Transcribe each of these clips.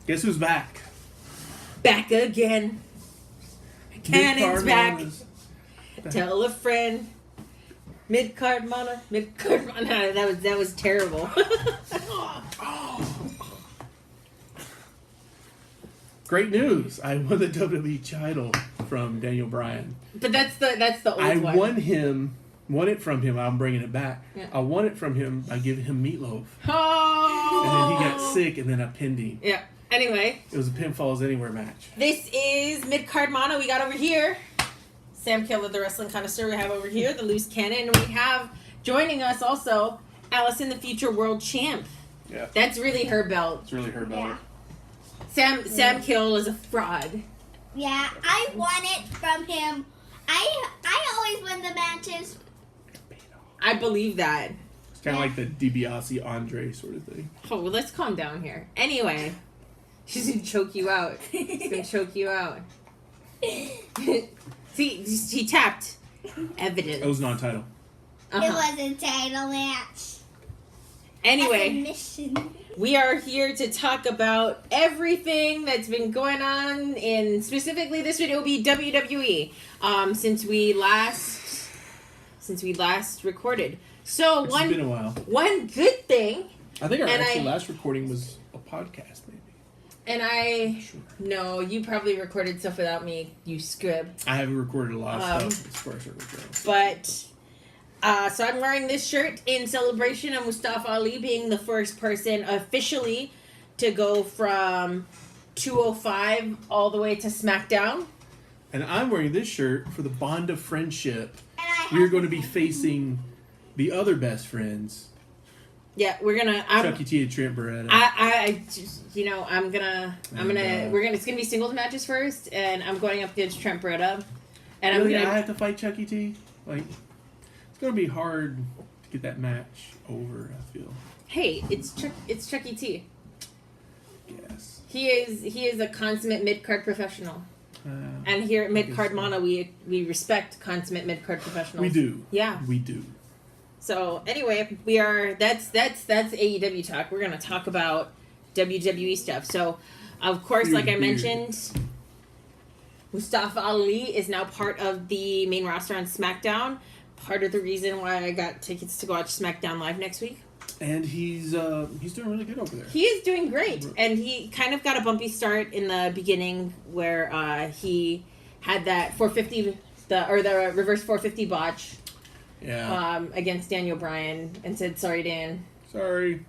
Guess who's back? Back again. Cannon's back. Tell a friend. Midcard Mana. That was terrible. Great news! I won the WWE title from Daniel Bryan. But that's the old one. I won it from him. I'm bringing it back. Yeah. I won it from him by giving him meatloaf. Oh! And then he got sick, and then I pinned him. Yeah. Anyway. It was a Pinfalls Anywhere match. This is Midcard Mana. We got over here Sam Keola, the Wrestling Connoisseur. We have over here the Loose Cannon. And we have joining us also Allison, the future world champ. Yeah. That's really her belt. It's really her belt. Yeah. Sam Keola is a fraud. Yeah, I won it from him. I always win the matches. I believe that. It's kind of like the DiBiase Andre sort of thing. Oh, well, let's calm down here. Anyway, she's gonna choke you out. She's gonna choke you out. See, he tapped. Evidence. It was non-title. It was a title match. Anyway, mission. We are here to talk about everything that's been going on in specifically this video will be WWE since we last recorded. So It's been a while. One good thing. I think our last recording was a podcast, maybe. And Sure. No, you probably recorded stuff without me, you squib. I haven't recorded a lot of stuff as far as circle goes. But so I'm wearing this shirt in celebration of Mustafa Ali being the first person officially to go from 205 all the way to SmackDown. And I'm wearing this shirt for the bond of friendship. We're going to be facing the other best friends. Yeah, we're gonna. Chucky T and Trent Beretta. It's gonna be singles matches first, and I'm going up against Trent Beretta, and really, I have to fight Chucky T. Like, it's gonna be hard to get that match over. I feel. Hey, it's Chucky T. Yes. He is a consummate mid-card professional. And here at Midcard Mana, we respect consummate mid-card professionals. We do. Yeah. We do. So anyway, that's AEW talk. We're gonna talk about WWE stuff. So, of course, like I mentioned, Mustafa Ali is now part of the main roster on SmackDown. Part of the reason why I got tickets to go watch SmackDown Live next week. And he's doing really good over there. He is doing great, and he kind of got a bumpy start in the beginning where he had that 450 the reverse 450 botch. Yeah. Against Daniel Bryan and said, "Sorry, Dan." Sorry.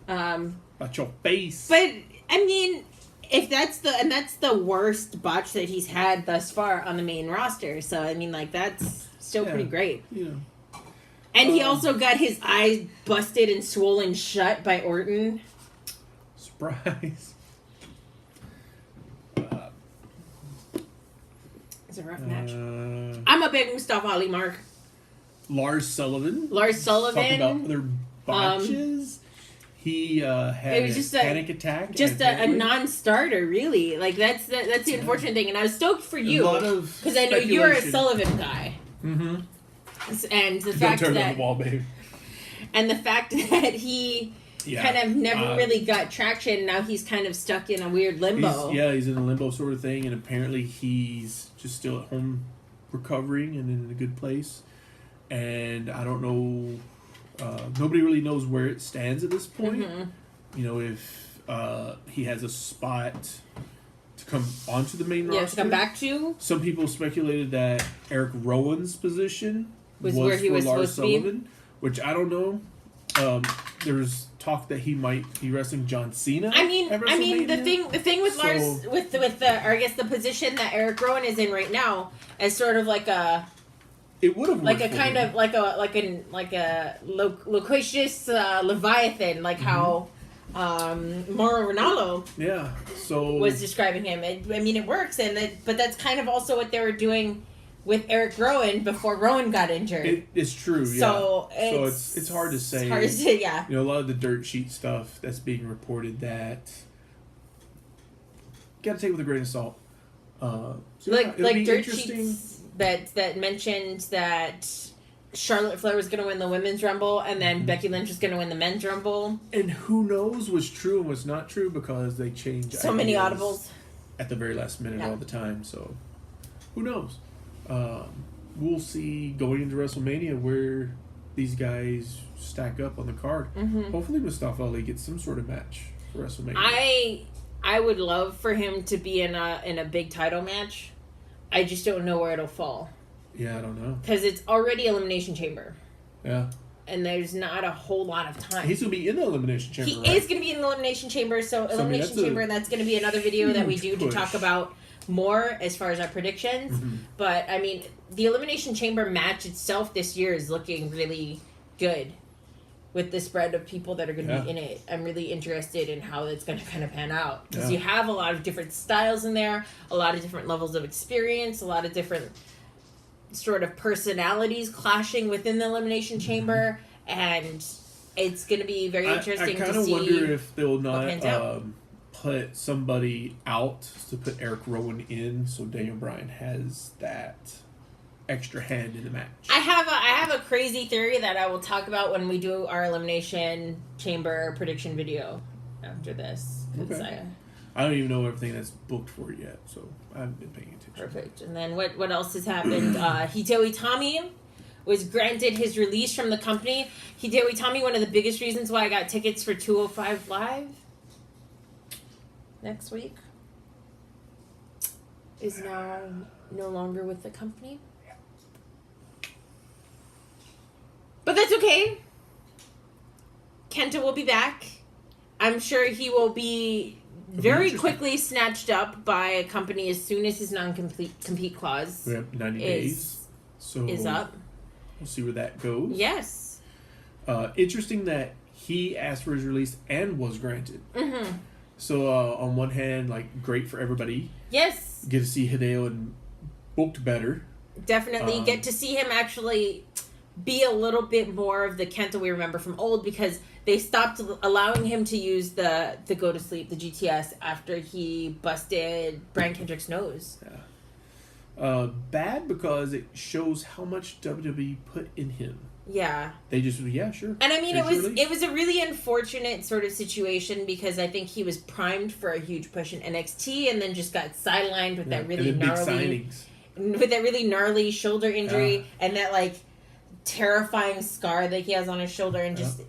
About your face. But I mean, if that's the worst botch that he's had thus far on the main roster, so I mean, like that's still pretty great. Yeah. And he also got his eyes busted and swollen shut by Orton. Surprise. It's a rough match. I'm a big Mustafa Ali mark. Lars Sullivan. Talking about other botches. He had it was just a panic attack. Just a non-starter, really. Like that's the unfortunate thing. And I was stoked for you because I know you're a Sullivan guy. Mm-hmm. And the fact turn that on the wall, baby. And the fact that he kind of never really got traction. Now he's kind of stuck in a weird limbo. He's in a limbo sort of thing, and apparently he's just still at home recovering and in a good place. And I don't know, nobody really knows where it stands at this point. Mm-hmm. You know, if he has a spot to come onto the main roster. Yeah, to come back to. Some people speculated that Eric Rowan's position was where he for was Lars supposed to Sullivan, which I don't know. There's talk that he might be wrestling John Cena. I mean, the thing with Lars, with the position that Eric Rowan is in right now, is sort of like a. It would have like a kind of like a loquacious Leviathan, like how Mauro Ranallo was describing him. I mean, it works, but that's kind of also what they were doing with Eric Rowan before Rowan got injured. It's true, yeah. So it's hard to say. It's hard to say, yeah. You know, a lot of the dirt sheet stuff that's being reported that you gotta take with a grain of salt. Like dirt sheets that mentioned that Charlotte Flair was going to win the Women's Rumble, and then Becky Lynch was going to win the Men's Rumble. And who knows what's true and what's not true because they change So many audibles. at the very last minute Yeah. all the time. So who knows? We'll see going into WrestleMania where these guys stack up on the card. Mm-hmm. Hopefully Mustafa Ali gets some sort of match for WrestleMania. I would love for him to be in a big title match. I just don't know where it'll fall. Yeah, I don't know. Because it's already Elimination Chamber. Yeah. And there's not a whole lot of time. He's going to be in the Elimination Chamber, He right? is going to be in the Elimination Chamber. So Elimination Chamber, that's going to be another video that we do huge to push. talk about more as far as our predictions. Mhm. But, I mean, the Elimination Chamber match itself this year is looking really good with the spread of people that are going to be in it. I'm really interested in how it's going to kind of pan out. Because you have a lot of different styles in there, a lot of different levels of experience, a lot of different sort of personalities clashing within the Elimination Chamber, and it's going to be very interesting I kind to of see. wonder if they'll pans not out. put somebody out to put Eric Rowan in, so Daniel Bryan has that extra hand in the match. I have a crazy theory that I will talk about when we do our Elimination Chamber prediction video after this. 'Cause Okay. I don't even know everything that's booked for it yet, so I haven't been paying attention. Perfect. And then what else has happened? Hideo Itami was granted his release from the company. Hideo Itami, one of the biggest reasons why I got tickets for 205 Live next week, is now no longer with the company. But that's okay. Kenta will be back. I'm sure he will be very quickly snatched up by a company as soon as his non-compete clause We have 90 days, so is up. We'll see where that goes. Yes. Interesting that he asked for his release and was granted. Mm-hmm. So on one hand, like great for everybody. Yes. Get to see Hideo and booked better. Definitely get to see him actually be a little bit more of the Kenta we remember from old, because they stopped allowing him to use the go to sleep, the GTS, after he busted Bryan Kendrick's nose. Yeah. Bad because it shows how much WWE put in him. Yeah. They just, yeah, sure. And I mean, Here's your it was a really unfortunate sort of situation, because I think he was primed for a huge push in NXT and then just got sidelined with that really and then gnarly, big signings. shoulder injury and that like terrifying scar that he has on his shoulder, and just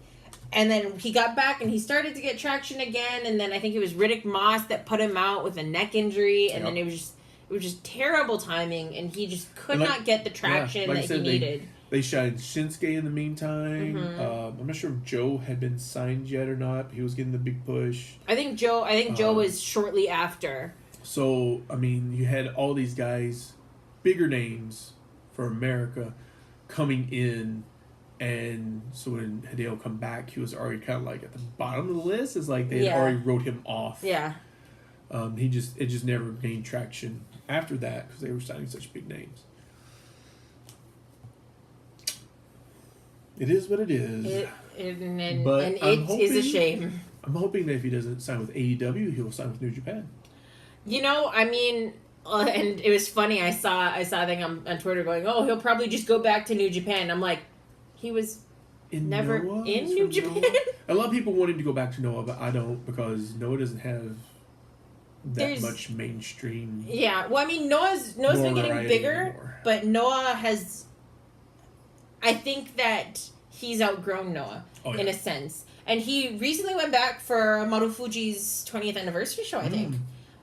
and then he got back and he started to get traction again, and then I think it was Riddick Moss that put him out with a neck injury, and then it was just terrible timing, and he just could not get the traction that he needed. They shined Shinsuke in the meantime. Mm-hmm. I'm not sure if Joe had been signed yet or not. He was getting the big push. I think Joe was shortly after. So, I mean, you had all these guys, bigger names for America, coming in, and so when Hideo come back, he was already kind of like at the bottom of the list. It's like they had already wrote him off. Yeah. It just never gained traction after that because they were signing such big names. It is what it is. It is a shame. I'm hoping that if he doesn't sign with AEW, he'll sign with New Japan. You know, I mean, and it was funny. I saw a thing on Twitter going, "Oh, he'll probably just go back to New Japan." I'm like, he was never Noah? in He's New from Japan. Noah? A lot of people wanted to go back to Noah, but I don't, because Noah doesn't have that much mainstream. Yeah, well, I mean, Noah's been getting bigger, anymore. but Noah has. I think that he's outgrown Noah in a sense, and he recently went back for Marufuji's 20th anniversary show, I think,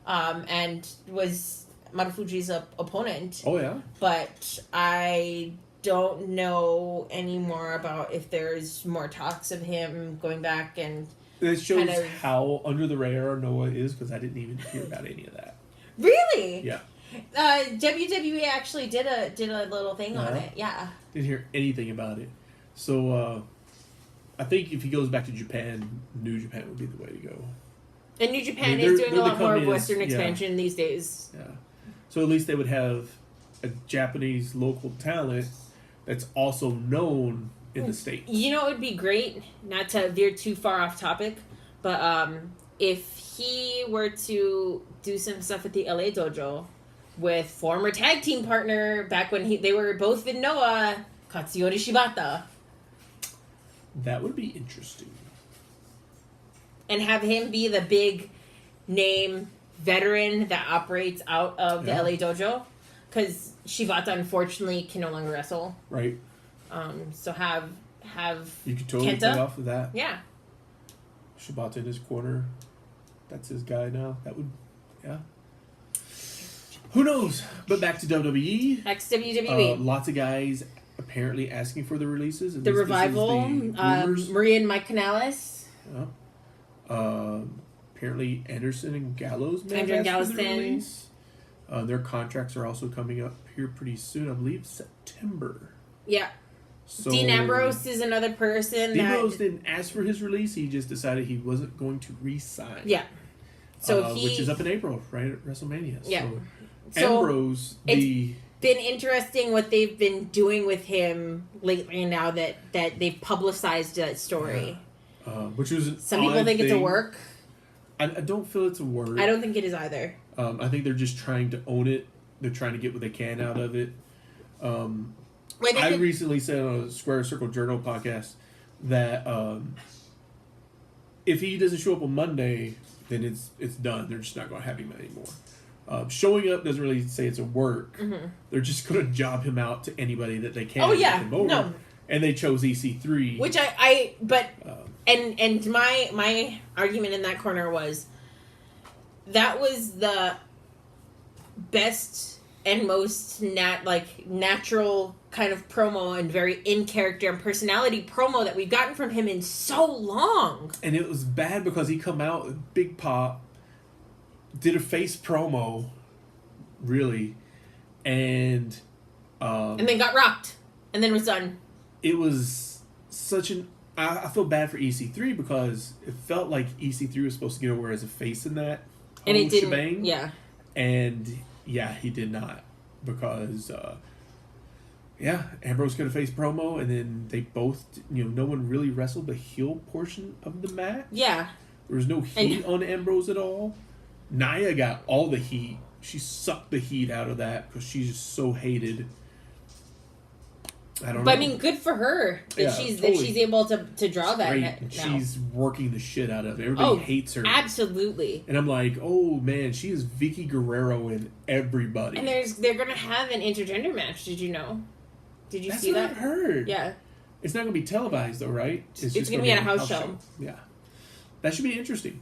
and was Marufuji's opponent. Oh yeah, but I don't know anymore about if there's more talks of him going back, and it shows kind of, how under the radar Noah is, because I didn't even hear about any of that. Really? Yeah. WWE actually did a little thing on it. Yeah. Didn't hear anything about it. So I think if he goes back to Japan, New Japan would be the way to go. And New Japan is doing a lot more of Western yeah. expansion these days. Yeah. So at least they would have a Japanese local talent that's also known in the States. You know, it would be great, not to veer too far off topic, but if he were to do some stuff at the LA Dojo with former tag team partner back when they were both with Noah, Katsuyori Shibata. That would be interesting. And have him be the big name veteran that operates out of the LA dojo. Because Shibata, unfortunately, can no longer wrestle. Right. So have you could totally Kenta play off of that. Yeah. Shibata in his corner. That's his guy now. That would, yeah. Who knows? But back to WWE. Ex-WWE. Lots of guys apparently asking for the releases. The Revival. Maria and Mike Canales. Yeah. Apparently Anderson and Gallows may Andrew and have asked for the Gallows release. Their contracts are also coming up here pretty soon. I believe September. Yeah. So Dean Ambrose is another person. Dean Ambrose didn't ask for his release. He just decided he wasn't going to re-sign. Yeah. So which is up in April, right at WrestleMania. Yeah. So Ambrose, it's been interesting what they've been doing with him lately. Now that they've publicized that story, which was some people think it's a work. I don't feel it's a work. I don't think it is either. I think they're just trying to own it. They're trying to get what they can out of it. I recently said on a Square Circle Journal podcast that if he doesn't show up on Monday, then it's done. They're just not going to have him anymore. Showing up doesn't really say it's a work. Mm-hmm. They're just going to job him out to anybody that they can. Oh yeah, him over. no. And they chose EC3, which and my argument in that corner was that was the best and most natural kind of promo and very in character and personality promo that we've gotten from him in so long. And it was bad because he come out with Big Pop, did a face promo, really, and then got rocked, and then was done. It was such an. I feel bad for EC3 because it felt like EC3 was supposed to get over as a face in that, and it didn't. Shebang. Yeah, and he did not because. Ambrose got a face promo, and then they both, no one really wrestled the heel portion of the match. Yeah. There was no heat on Ambrose at all. Nia got all the heat. She sucked the heat out of that because she's just so hated. I don't know. But I mean, good for her that she's able to draw that. Now. She's working the shit out of it. Everybody hates her. Absolutely. And I'm like, oh man, she is Vicky Guerrero in everybody. And they're gonna have an intergender match. Did you know? Did you see that? That's what I've heard. Yeah. It's not gonna be televised though, right? It's just gonna be at a house show. Yeah. That should be interesting.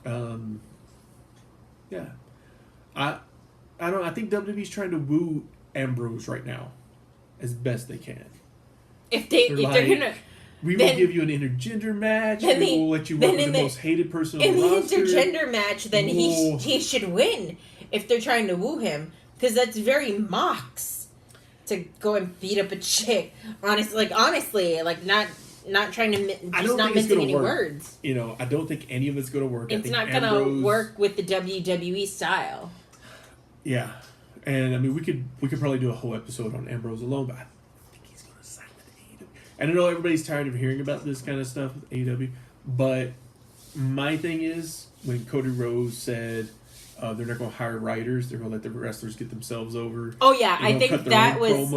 Yeah. I don't know. I think WWE's trying to woo Ambrose right now as best they can. If they're gonna, we will give you an intergender match. We will let you work with the most hated person on the roster. In the intergender match, then he should win if they're trying to woo him, because that's very Mox to go and beat up a chick. Honestly, not trying to not missing any words. I don't think any of it's going to work. It's not going to work with the WWE style. Yeah. And I mean, we could probably do a whole episode on Ambrose alone, but I think he's going to sign with AEW. And I know everybody's tired of hearing about this kind of stuff with AEW, but my thing is when Cody Rhodes said they're not going to hire writers, they're going to let the wrestlers get themselves over. Oh yeah, I think that was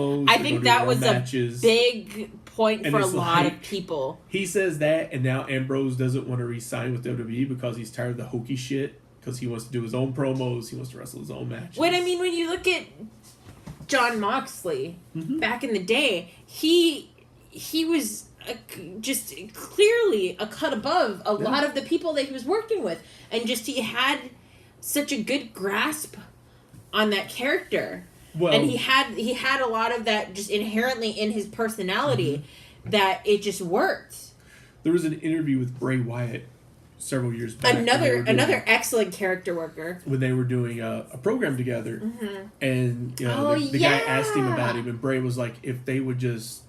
matches. A big point for a lot of people. He says that, and now Ambrose doesn't want to re-sign with WWE because he's tired of the hokey shit. Because he wants to do his own promos, he wants to wrestle his own matches. When you look at Jon Moxley back in the day, he was just clearly a cut above a lot of the people that he was working with, and just he had such a good grasp on that character, and he had a lot of that just inherently in his personality that it just worked. There was an interview with Bray Wyatt several years back. Another excellent character worker. When they were doing a program together, and the guy asked him about him, and Bray was like, "If they would just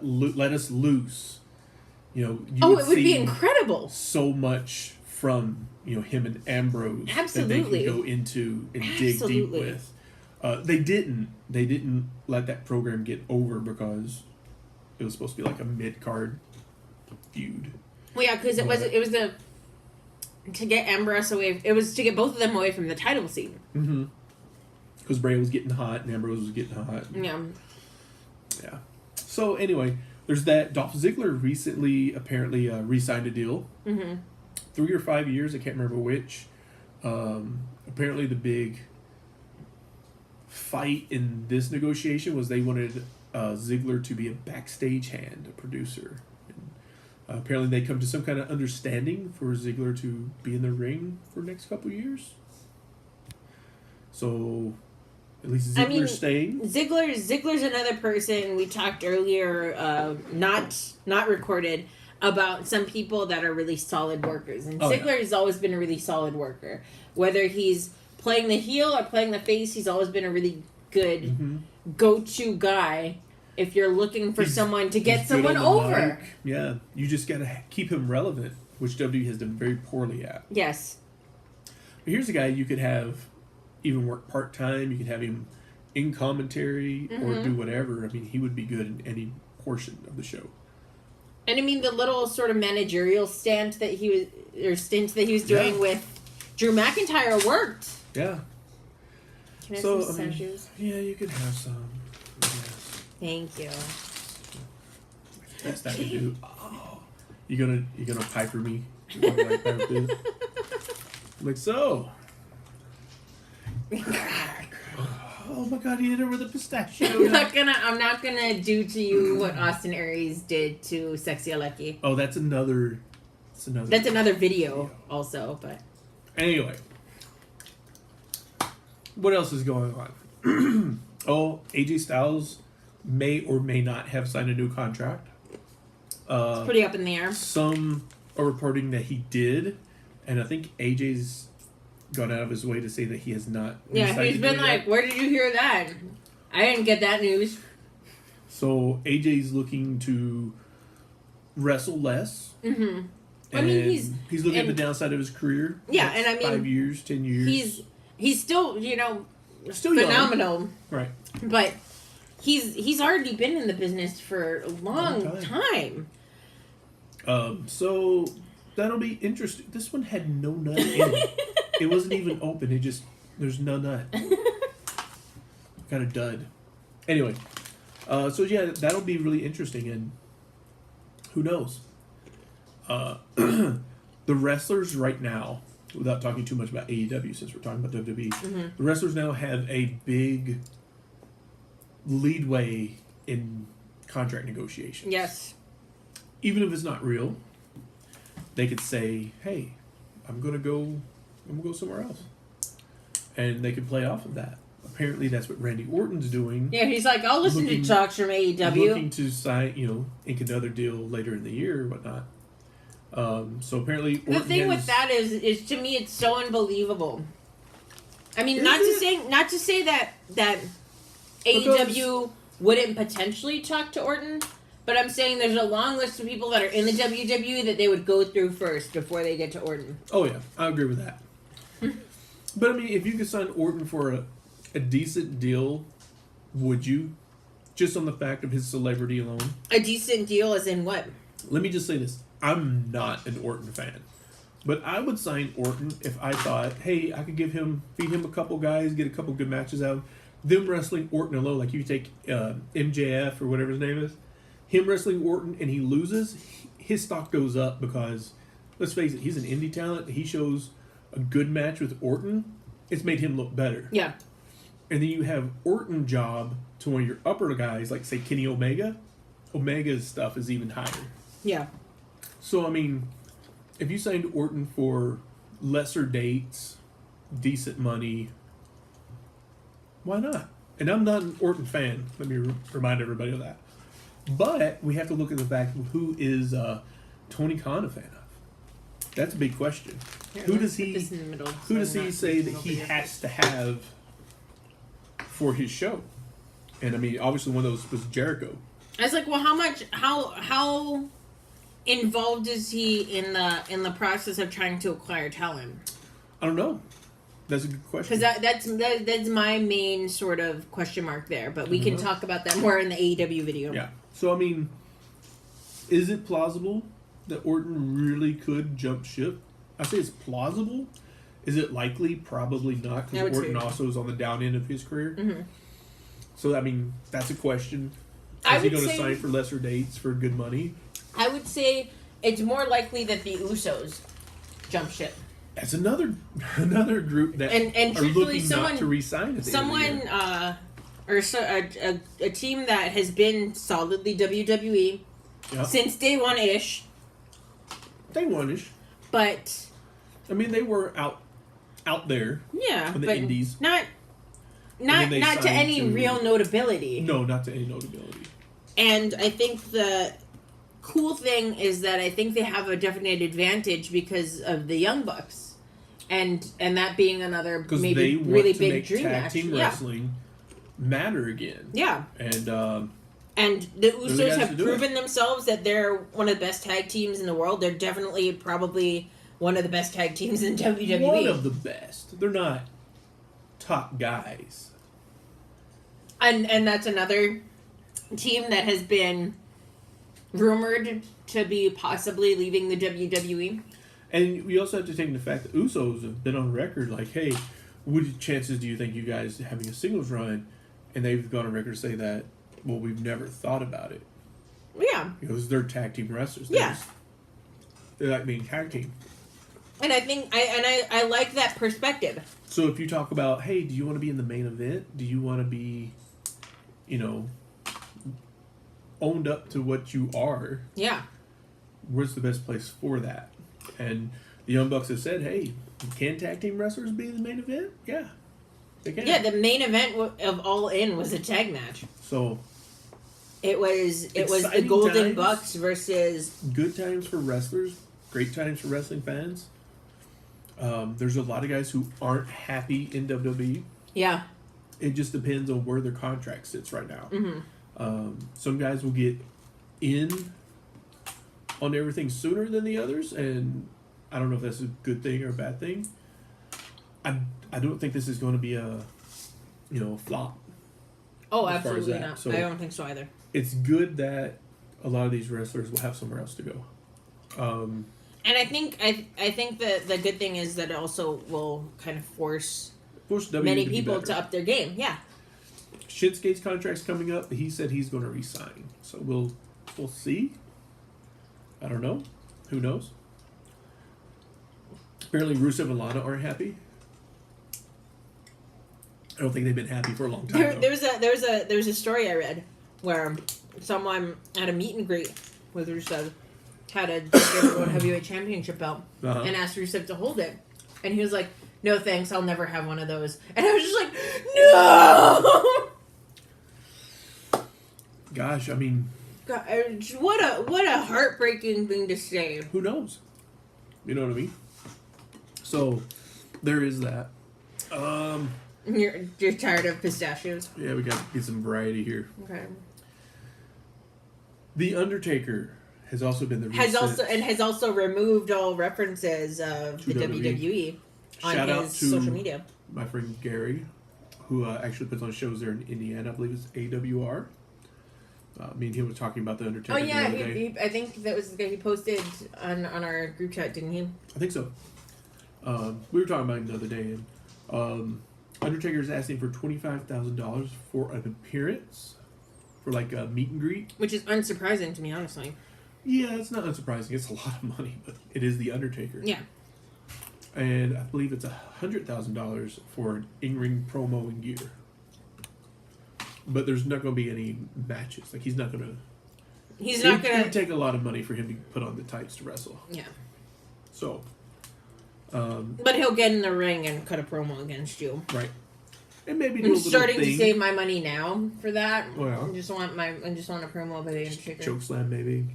let us loose, you would it would be incredible. So much from him and Ambrose Absolutely. that they could go into and dig deep with." They didn't let that program get over because it was supposed to be like a mid-card feud. Well, yeah, because it was to get Ambrose away. It was to get both of them away from the title scene. Because Bray was getting hot and Ambrose was getting hot. Yeah. Yeah. So anyway, there's that. Dolph Ziggler recently apparently re-signed a deal. 3 or 5 years, I can't remember which. Apparently the big fight in this negotiation was they wanted Ziggler to be a backstage hand, a producer. And, apparently they come to some kind of understanding for Ziggler to be in the ring for the next couple of years. So at least Ziggler's staying. Ziggler's another person we talked earlier, not recorded, about some people that are really solid workers. And Ziggler has always been a really solid worker. Whether he's playing the heel or playing the face, he's always been a really good go-to guy if you're looking for someone to get someone over. Mic. Yeah, you just got to keep him relevant, which WWE has done very poorly at. Yes. But here's a guy you could have even work part-time. You could have him in commentary or do whatever. I mean, he would be good in any portion of the show. And I mean, the little sort of managerial stint that he was doing with Drew McIntyre worked. Yeah. Can I have some sandwiches? Yeah, you could have some. Yes. Thank you. That's that to do. Oh, you gonna pipe for me? You wanna, like, pipe this? Like so. Oh my God! He hit her with a pistachio. I'm not gonna do to you what Austin Aries did to Sexy Alecki. Oh, that's another video also. But anyway, what else is going on? Oh, AJ Styles may or may not have signed a new contract. It's pretty up in the air. Some are reporting that he did, and I think AJ's gone out of his way to say that he has not. Yeah, he's been like, "Where did you hear that? I didn't get that news." So AJ's looking to wrestle less. Mm-hmm. I mean, he's looking at the downside of his career. Yeah, and I mean, 5 years, 10 years. He's still, still phenomenal. Young. Right. But he's already been in the business for a long time. So that'll be interesting. This one had no nut in it. It wasn't even open. There's no nut. Got a dud. Anyway, so yeah, that'll be really interesting, and who knows? The wrestlers right now, without talking too much about AEW, since we're talking about WWE, the wrestlers now have a big leadway in contract negotiations. Yes. Even if it's not real, they could say, "Hey, I'm gonna go somewhere else," and they could play off of that. Apparently, that's what Randy Orton's doing. Yeah, he's like, "I'll listen to talks from AEW." Looking to sign, ink another deal later in the year or whatnot. So apparently, Orton the thing with that is to me, it's so unbelievable. I mean, not to say that AEW wouldn't potentially talk to Orton. But I'm saying there's a long list of people that are in the WWE that they would go through first before they get to Orton. Oh, yeah. I agree with that. But, I mean, if you could sign Orton for a decent deal, would you? Just on the fact of his celebrity alone? A decent deal as in what? Let me just say this. I'm not an Orton fan. But I would sign Orton if I thought, hey, I could feed him a couple guys, get a couple good matches out of them wrestling Orton alone. Like you take MJF or whatever his name is. Him wrestling Orton and he loses, his stock goes up because, let's face it, he's an indie talent. He shows a good match with Orton. It's made him look better. Yeah. And then you have Orton job to one of your upper guys, like, say, Kenny Omega. Omega's stuff is even higher. Yeah. So, I mean, if you signed Orton for lesser dates, decent money, why not? And I'm not an Orton fan. Let me remind everybody of that. But we have to look at the fact of who is Tony Khan a fan of. That's a big question. Here, Who does he say that he has face. to have for his show? And I mean, obviously one of those was Jericho. I was like, well, how involved is he in the process of trying to acquire talent? I don't know. That's a good question. Because that's my main sort of question mark there. But we can talk about that more in the AEW video. Yeah. So, I mean, is it plausible that Orton really could jump ship? I say it's plausible. Is it likely? Probably not, because Orton also is on the down end of his career. Mm-hmm. So, I mean, that's a question. Is he going to sign for lesser dates for good money? I would say it's more likely that the Usos jump ship. That's another group that and are looking not to re-sign at the end of the year. A team that has been solidly WWE since day one-ish. Day one-ish. But I mean, they were out there. Yeah, in the indies. Not to any real notability. No, not to any notability. And I think the cool thing is that I think they have a definite advantage because of the Young Bucks, and that being another maybe really big dream match. Tag team wrestling matter again. Yeah, and the Usos have proven themselves that they're one of the best tag teams in the world. They're definitely probably one of the best tag teams in WWE. One of the best. They're not top guys. And that's another team that has been rumored to be possibly leaving the WWE. And we also have to take into fact that Usos have been on record like, hey, what chances do you think you guys having a singles run? And they've gone on record to say that, well, we've never thought about it. Yeah. Because they're tag team wrestlers. Yeah. They like being tag team. And I think I like that perspective. So if you talk about, hey, do you want to be in the main event? Do you want to be, owned up to what you are? Yeah. Where's the best place for that? And the Young Bucks have said, hey, can tag team wrestlers be in the main event? Yeah. They can. Yeah, the main event of All In was a tag match. So it was the Golden times, Bucks versus good times for wrestlers, great times for wrestling fans. There's a lot of guys who aren't happy in WWE. Yeah. It just depends on where their contract sits right now. Mm-hmm. Some guys will get in on everything sooner than the others, and I don't know if that's a good thing or a bad thing. I don't think this is going to be a flop. Oh, absolutely not. So I don't think so either. It's good that a lot of these wrestlers will have somewhere else to go. And I think that the good thing is that it also will kind of force many people to up their game. Yeah. Shinsuke's contract's coming up. He said he's going to resign. So we'll see. I don't know. Who knows? Apparently Rusev and Lana aren't happy. I don't think they've been happy for a long time. There was a story I read where someone at a meet and greet with Rusev had a World Heavyweight Championship belt and asked Rusev to hold it, and he was like, "No thanks, I'll never have one of those." And I was just like, "No." Gosh, I mean, God, what a heartbreaking thing to say. Who knows? You know what I mean? So there is that. You're tired of pistachios? Yeah, we got to get some variety here. Okay. The Undertaker has also been the has also removed all references of the WWE on his social media. My friend Gary, who actually puts on shows there in Indiana, I believe it's AWR. Me and him was talking about the Undertaker. Oh yeah, the other day. I think that was he posted on our group chat, didn't he? I think so. We were talking about him the other day, and Undertaker is asking for $25,000 for an appearance, for like a meet and greet. Which is unsurprising to me, honestly. Yeah, it's not unsurprising. It's a lot of money, but it is the Undertaker. Yeah. And I believe it's $100,000 for an in-ring promo and gear. But there's not going to be any matches. Like, he's not going to... It would take a lot of money for him to put on the tights to wrestle. Yeah. So... but he'll get in the ring and cut a promo against you. Right. And maybe do I'm a little starting thing. to save my money now for that. Well, I just want a promo by the Undertaker. Chokeslam, maybe.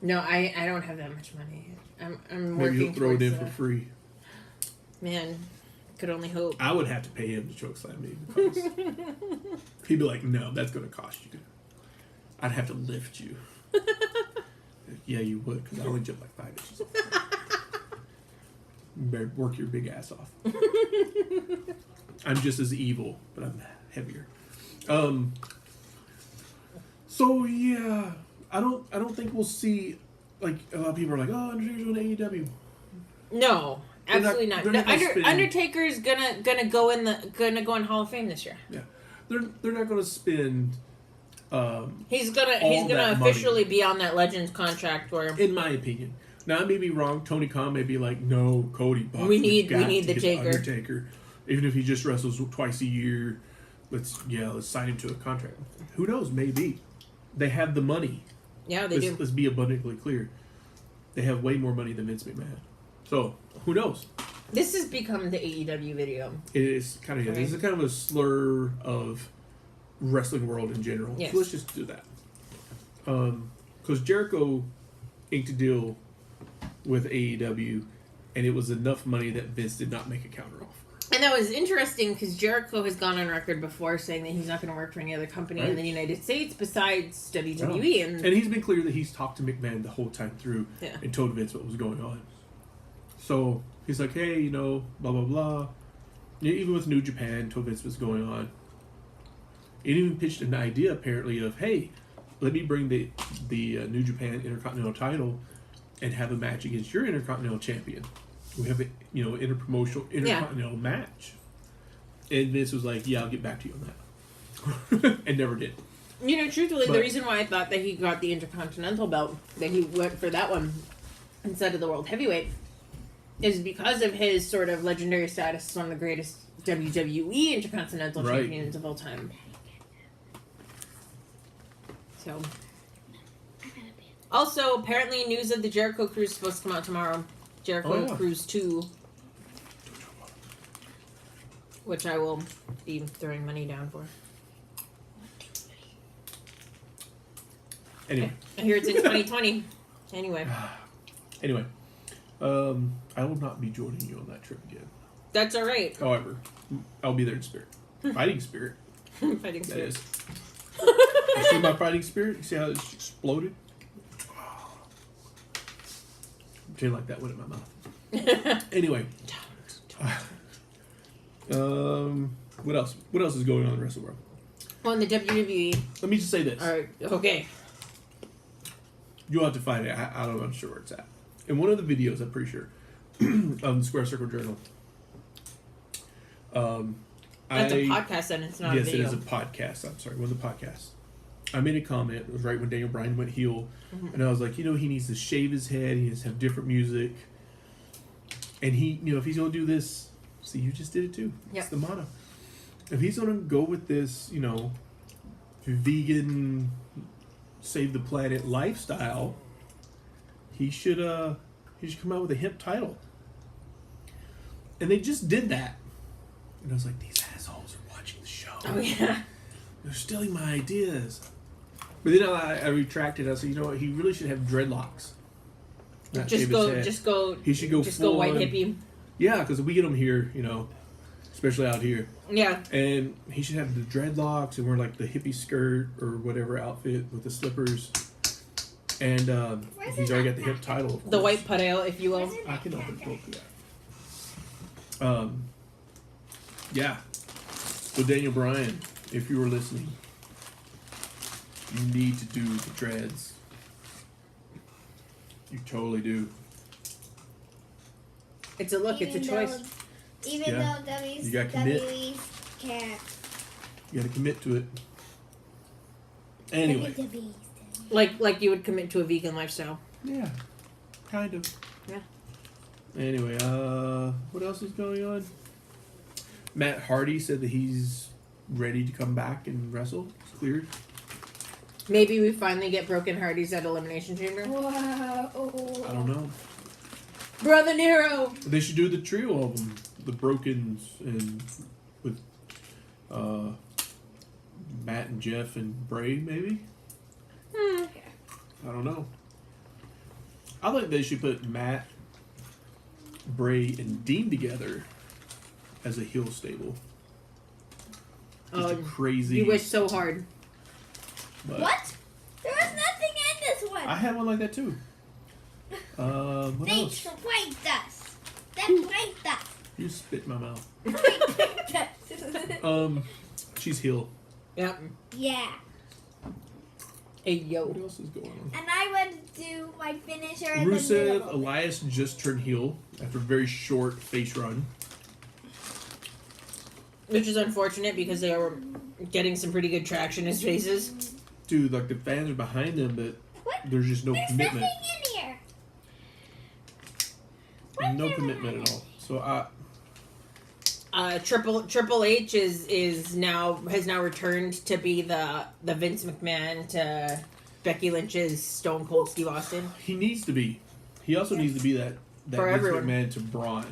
No, I don't have that much money. I'm maybe working you'll throw it in for that. free. Man, could only hope. I would have to pay him to chokeslam me. Because he'd be like, no, that's going to cost you. I'd have to lift you. Yeah, you would, because I only jump like 5 inches off. You better work your big ass off. I'm just as evil, but I'm heavier. So yeah, I don't think we'll see, like, a lot of people are like, oh, Undertaker's going to AEW. No, absolutely not. Undertaker's gonna go in Hall of Fame this year. Yeah, they're not going to spend He's gonna that officially money. be on that Legends contract where In my opinion. Now I may be wrong. Tony Khan may be like, no, Cody Bucks. We need the Taker. Undertaker. Even if he just wrestles twice a year, let's sign him to a contract. Who knows? Maybe they have the money. Yeah, they do. Let's be abundantly clear. They have way more money than Vince McMahon. So who knows? This has become the AEW video. It is kind of Right. This is kind of a slur of wrestling world in general. Yes. So let's just do that. Because Jericho inked a deal with AEW, and it was enough money that Vince did not make a counteroffer. And that was interesting because Jericho has gone on record before saying that he's not going to work for any other company in the United States besides WWE. Yeah. And he's been clear that he's talked to McMahon the whole time through and told Vince what was going on. So he's like, hey, blah, blah, blah. Even with New Japan, told Vince what's going on. It even pitched an idea, apparently, of, hey, let me bring the New Japan Intercontinental title and have a match against your Intercontinental Champion. We have an intercontinental match. And Vince was like, yeah, I'll get back to you on that. And never did. Truthfully, the reason why I thought that he got the Intercontinental belt, that he went for that one instead of the World Heavyweight, is because of his sort of legendary status as one of the greatest WWE Intercontinental Champions of all time. So, also, apparently news of the Jericho Cruise is supposed to come out tomorrow. Jericho Cruise 2. Which I will be throwing money down for. Anyway. I hear it's in 2020. Anyway. I will not be joining you on that trip again. That's alright. However, I'll be there in spirit. Fighting spirit. Fighting spirit. That is. You see my fighting spirit? You see how it exploded? Pretend like that went in my mouth. Anyway. What else? What else is going on in the rest of the world? On the WWE. Let me just say this. Alright, okay. You'll have to find it. I don't know. I'm sure where it's at. In one of the videos, I'm pretty sure, on the Square Circle Journal. That's a podcast and it's not a video. Yes, it is a podcast. I'm sorry, one of the podcasts. I made a comment. It was right when Daniel Bryan went heel. Mm-hmm. And I was like, he needs to shave his head. He needs to have different music. And he, if he's going to do this, see, you just did it too. Yep. It's the motto. If he's going to go with this, vegan, save the planet lifestyle, he should come out with a hip title. And they just did that. And I was like, these assholes are watching the show. Oh, yeah. They're stealing my ideas. But then I retracted. I said, he really should have dreadlocks. Just go white hippie. Yeah, because we get them here, especially out here. Yeah. And he should have the dreadlocks and wear like the hippie skirt or whatever outfit with the slippers. And he's already got the hip title. Of course. The white puteo, if you will. I can open both of that. Yeah. So Daniel Bryan, if you were listening, you need to do the dreads. You totally do. It's a look. It's a choice. Even though WWE can't. You got to commit to it. Anyway. Like you would commit to a vegan lifestyle. Yeah. Kind of. Yeah. Anyway, what else is going on? Matt Hardy said that he's ready to come back and wrestle. It's cleared. Maybe we finally get Broken Hardys at Elimination Chamber. Wow. I don't know. Brother Nero. They should do the trio of them, the Brokens, and with Matt and Jeff and Bray, maybe. I don't know. I think they should put Matt, Bray, and Dean together as a heel stable. Just a crazy. You wish so hard. What? There was nothing in this one. I had one like that too. What they else? pranked us. They pranked us. You spit in my mouth. They pranked us. She's heel. Yep. Yeah. Hey yo. What else is going on? And I went to do my finisher in Rusev, the middle. Elias just turned heel after a very short face run. Which is unfortunate because they were getting some pretty good traction as faces. to. Like, the fans are behind him, but What? there's just no There's commitment. nothing in here. What's No in commitment there? at all. So Triple H has now returned to be the Vince McMahon to Becky Lynch's Stone Cold Steve Austin. he needs to be. He also needs to be that For Vince everyone. McMahon to Braun.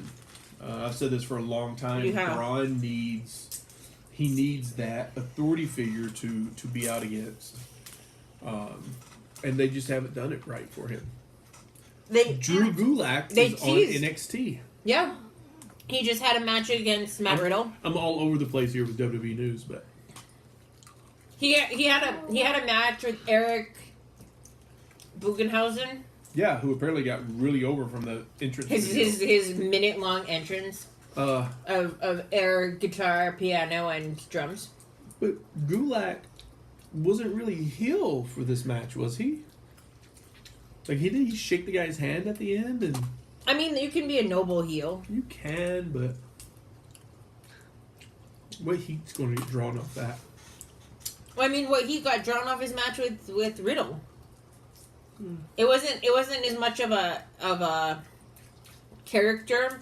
I've said this for a long time. You have. Braun needs that authority figure to be out against. And they just haven't done it right for him. Drew Gulak they is on teased. NXT. Yeah. He just had a match against Matt Riddle. I'm all over the place here with WWE news, but He had a match with Eric Bugenhausen. yeah, who apparently got really over from the entrance. His minute long entrance video. of air, guitar, piano, and drums. But Gulak wasn't really heel for this match, was he? Like, he shake the guy's hand at the end, and I mean, you can be a noble heel. you can, but what heat's going to get drawn off that? Well, I mean, what he got drawn off his match with Riddle. It wasn't as much of a character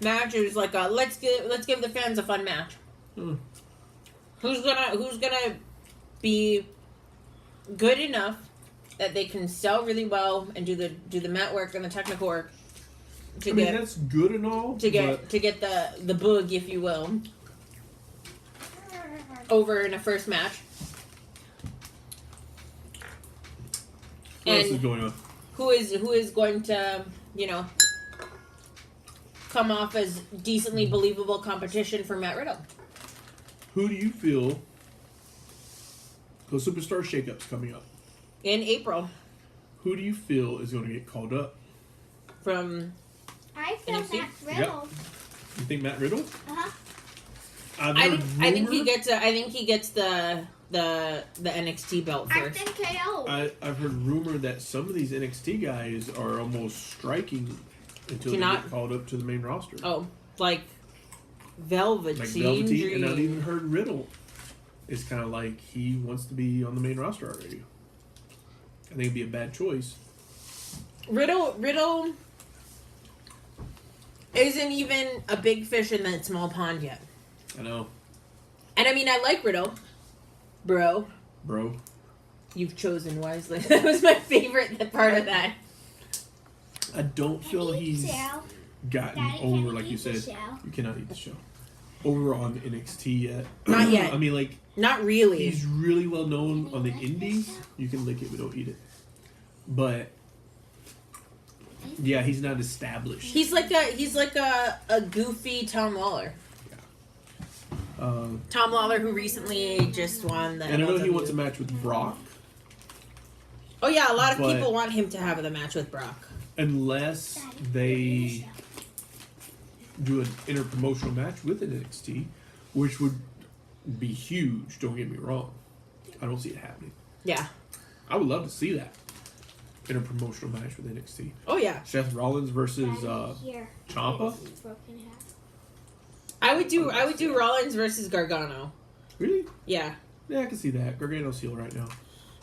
match. It was like a let's give the fans a fun match. Hmm. Who's gonna be good enough that they can sell really well and do the mat work and the technical work I mean, that's good and all. to get the boog, if you will, over in a first match. What else And is going on? who is going to, come off as decently believable competition for Matt Riddle? Who do you feel? Because Superstar Shakeup's coming up. In April Who do you feel is going to get called up? from I feel NXT? Matt Riddle. You think Matt Riddle? Uh-huh. I think he gets the NXT belt I first. think KO. I've heard rumor that some of these NXT guys are almost striking until To they not- get called up to the main roster. Oh, like Velveteen. Like Velveteen, and I've Dream. even heard Riddle is kind of like he wants to be on the main roster already. I think it'd be a bad choice. Riddle isn't even a big fish in that small pond yet. I know, And I mean, I like Riddle, bro. bro. You've chosen wisely. That was my favorite part of that. I don't feel he's gotten Daddy, can over, you like you eat the said. shell? You cannot eat the show. Over on NXT yet. Not yet. I mean, like, Not really. he's really well known on the indies. You can lick it, but don't eat it. But yeah, he's not established. He's like a goofy Tom Lawler. Tom Lawler, who recently just won the. And I know he MLW. wants a match with Brock, Oh yeah, a lot of but- people want him to have the match with Brock. unless they do an interpromotional match with an NXT, which would be huge. Don't get me wrong. I don't see it happening. Yeah. I would love to see that interpromotional match with NXT. Oh yeah. Seth Rollins versus Here. Ciampa. It's broken half. I would do Rollins versus Gargano. Really? Yeah. Yeah, I can see that. Gargano's heel right now.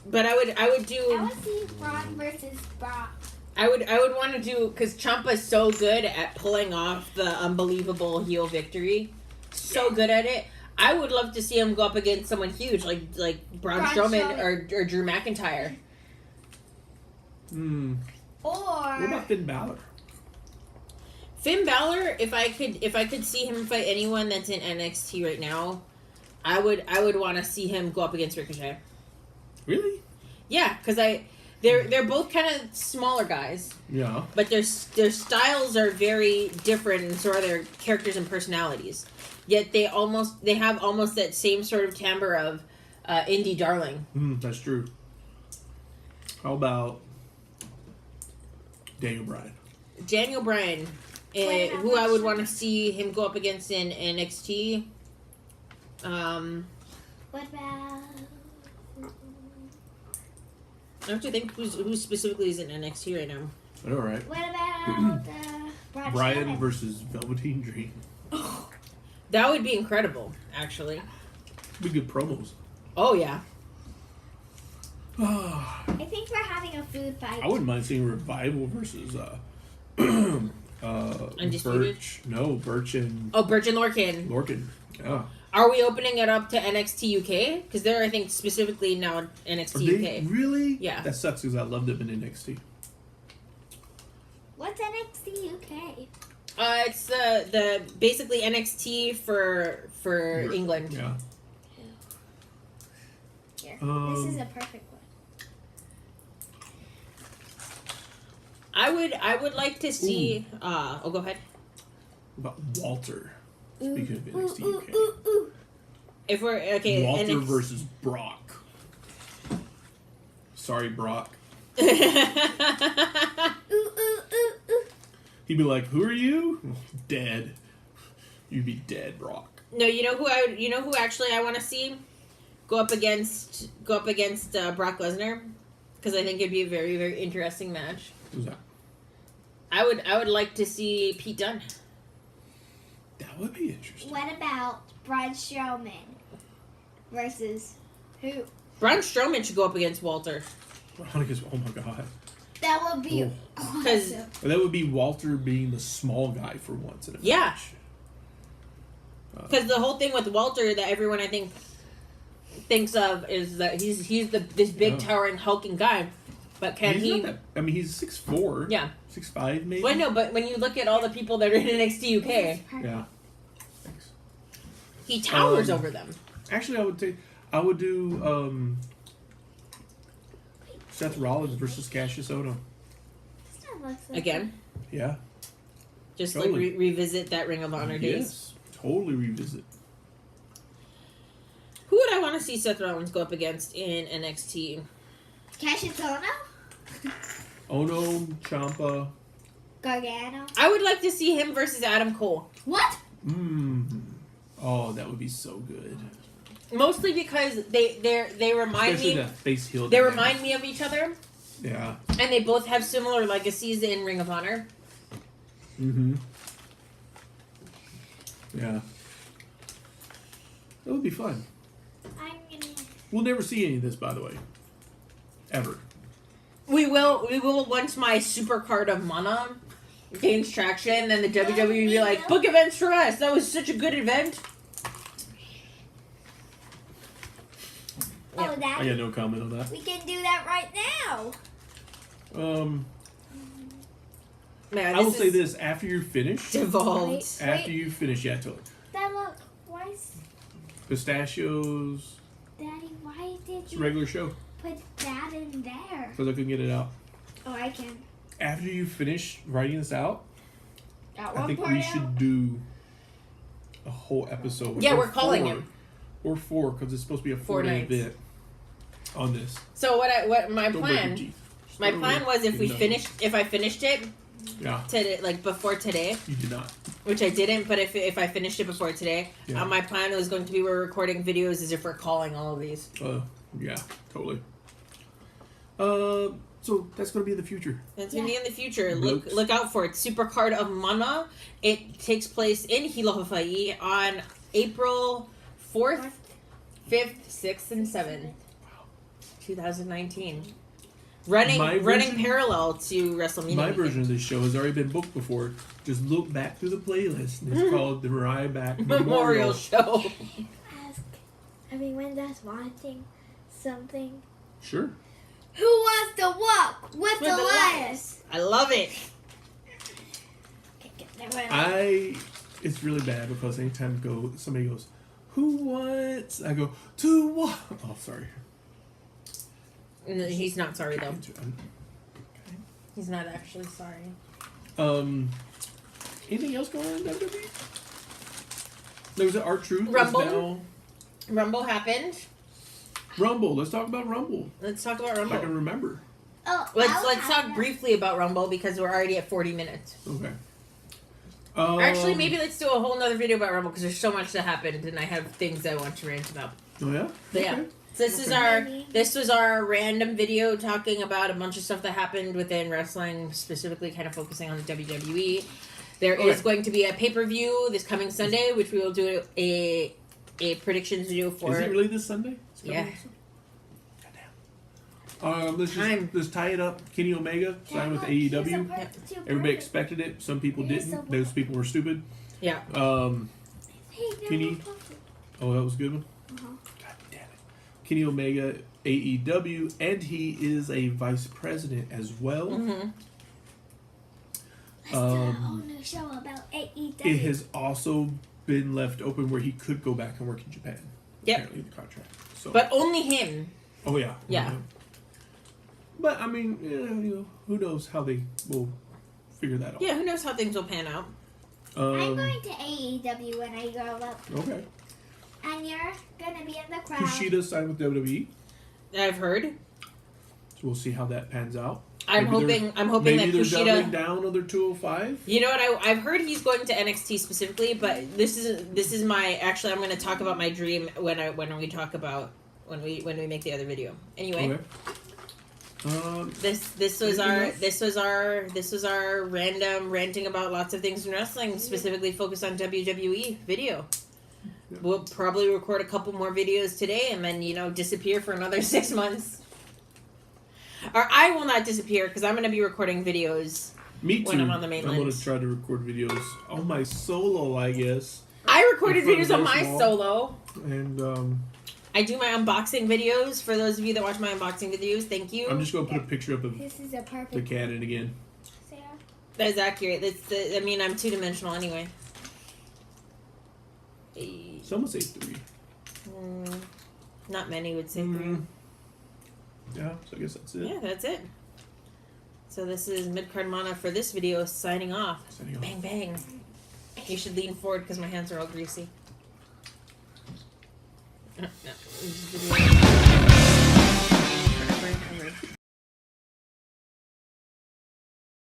But I would I do want to see Braun versus Brock. I would want to do, because Ciampa's so good at pulling off the unbelievable heel victory, so good at it. I would love to see him go up against someone huge like Braun Strowman or Drew McIntyre. Or What about Finn Balor? Finn Balor, if I could see him fight anyone that's in NXT right now, I would want to see him go up against Ricochet. Really? Yeah, because they're both kind of smaller guys, Yeah. but their styles are very different, and so are their characters and personalities. Yet they have almost that same sort of timbre of indie darling. That's true. How about Daniel Bryan? Daniel Bryan, who I would want to see him go up against in NXT. what about I have to think who specifically is in NXT right now. I know, right? what about Braun Bryan Strowman? versus Velveteen Dream. That would be incredible, actually. Be good promos. Oh yeah. I think we're having a food fight. I wouldn't mind seeing Revival versus Undisputed? Birch and Birch and Lorcan. Lorcan. Yeah. Are we opening it up to NXT UK? Because they're, I think, specifically now NXT Are they UK. really? Yeah. That sucks because I loved them in NXT. What's NXT UK? It's the basically NXT for Europe. England. Yeah. Here, this is a perfect one. I would like to see. Go ahead. What about Walter? Speaking of NXT UK. If we're okay, Walter versus Brock. Sorry, Brock. He'd be like, "Who are you?" Dead. You'd be dead, Brock. No, you know who actually I want to see go up against Brock Lesnar, because I think it'd be a very, very interesting match. Who's that? I would like to see Pete Dunne. That would be interesting. What about Braun Strowman versus who? Braun Strowman should go up against Walter. Veronica's, oh my god. That would be Because awesome. But that would be Walter being the small guy for once in a Yeah. match. Because the whole thing with Walter that everyone I think thinks of is that he's this big towering hulking guy, but can he's he? not that, I mean, he's 6'4". Yeah. 6'5", maybe. Well, no, but when you look at all the people that are in NXT UK, Yeah. Thanks. he towers over them. Actually, I would do Seth Rollins versus Cassius Ohno. Again, Yeah. just Totally. like revisit that Ring of Honor days. Yes. Totally revisit. Who would I want to see Seth Rollins go up against in NXT? Cassius Ohno? Ono, Ciampa. Gargano? I would like to see him versus Adam Cole. What? Oh, that would be so good. Mostly because they remind Especially me that face heel. they dynamic. remind me of each other, Yeah. and they both have similar legacies in Ring of Honor. Mm-hmm. Yeah. That would be fun. I'm gonna... We'll never see any of this, by the way. Ever. We will once my super card of mana gains traction, then the WWE will be like, book events for us. That was such a good event. Oh, I Daddy, got no comment on that. we can do that right now. Man, I will say this: after you're finished, devolved. after you finish, yeah, totally. Dad, look. Why is... Pistachios. Daddy, why did It's a you regular show put that in there? because I couldn't get it out. Oh, I can. After you finish writing this out, Got I one think part we out? should do a whole episode. Yeah, or we're calling 4, it. Or 4 because it's supposed to be a 4 4-day nights. event on this. So what my Don't break your plan? teeth. Just My don't plan break- was if I finished it Yeah, today, like before today, you did not. which I didn't, but if I finished it before today, Yeah. my plan was going to be we're recording videos as if we're calling all of these. Yeah, totally. So that's going to be in the future. That's gonna be in the future. Blokes. Look out for it. Supercard of Mana. It takes place in Hilo, Hawaii on April 4th, 5th, 6th, and 7th, 2019. Running version- parallel to WrestleMania. My weekend. version of this show has already been booked before. Just look back through the playlist. And it's called the Mariah Back Memorial Show. Ask everyone that's watching something. Sure. Who wants to walk with With Elias? I love it. It's really bad because anytime somebody goes, who wants? I go, to what? Oh, sorry. No, he's not sorry though. Okay. He's not actually sorry. Anything else going on in WWE? There was an R-Truth. Rumble. Now... Rumble happened. Rumble. Let's talk about Rumble. Let's talk about If I can Rumble. remember. Oh, Let's talk briefly about Rumble because we're already at 40 minutes. Okay. Actually, maybe let's do a whole nother video about Rumble because there's so much that happened and I have things I want to rant about. Oh yeah. But yeah. Okay. So Okay. this was our random video talking about a bunch of stuff that happened within wrestling, specifically kind of focusing on the WWE. There is Okay. going to be a pay-per-view this coming Sunday, which we will do a predictions video for. Is it really this Sunday? It's coming Yeah. this Sunday? Goddamn. Let's tie it up. Kenny Omega signed with AEW. Everybody expected it. Some people didn't. Those people were stupid. Yeah. Kenny. Oh, that was a good one. God damn it. Kenny Omega, AEW, and he is a vice president as well. Let's do a whole new show about AEW. It has also been left open where he could go back and work in Japan. Yep. Apparently, the contract. So. But only him. Oh yeah. Yeah. But I mean, who knows how they will figure that out? Yeah, who knows how things will pan out. I'm going to AEW when I grow up. Okay. And you're gonna be in the crowd. Kushida signed with WWE. I've heard. So we'll see how that pans out. I'm hoping that maybe they're Kushida. doubling down on their 205. You know what? I've heard he's going to NXT specifically, but this is my actually. I'm going to talk about my dream when we talk about when we make the other video. Anyway. Okay. This was our random ranting about lots of things in wrestling, specifically focused on WWE video. Yeah. We'll probably record a couple more videos today and then disappear for another 6 months. Or I will not disappear because I'm going to be recording videos. Me too. When I'm on the mainland. I'm going to try to record videos on my solo, I guess. I recorded videos on my solo. And I do my unboxing videos. For those of you that watch my unboxing videos, thank you. I'm just going to put a picture up of This is a perfect the cannon again. Sarah. That is accurate. I'm two-dimensional anyway. Someone say 3. Not many would say 3. Yeah, so I guess that's it. Yeah, that's it. So this is Midcard Mana for this video, signing off. Bang, bang. You should lean forward because my hands are all greasy. No,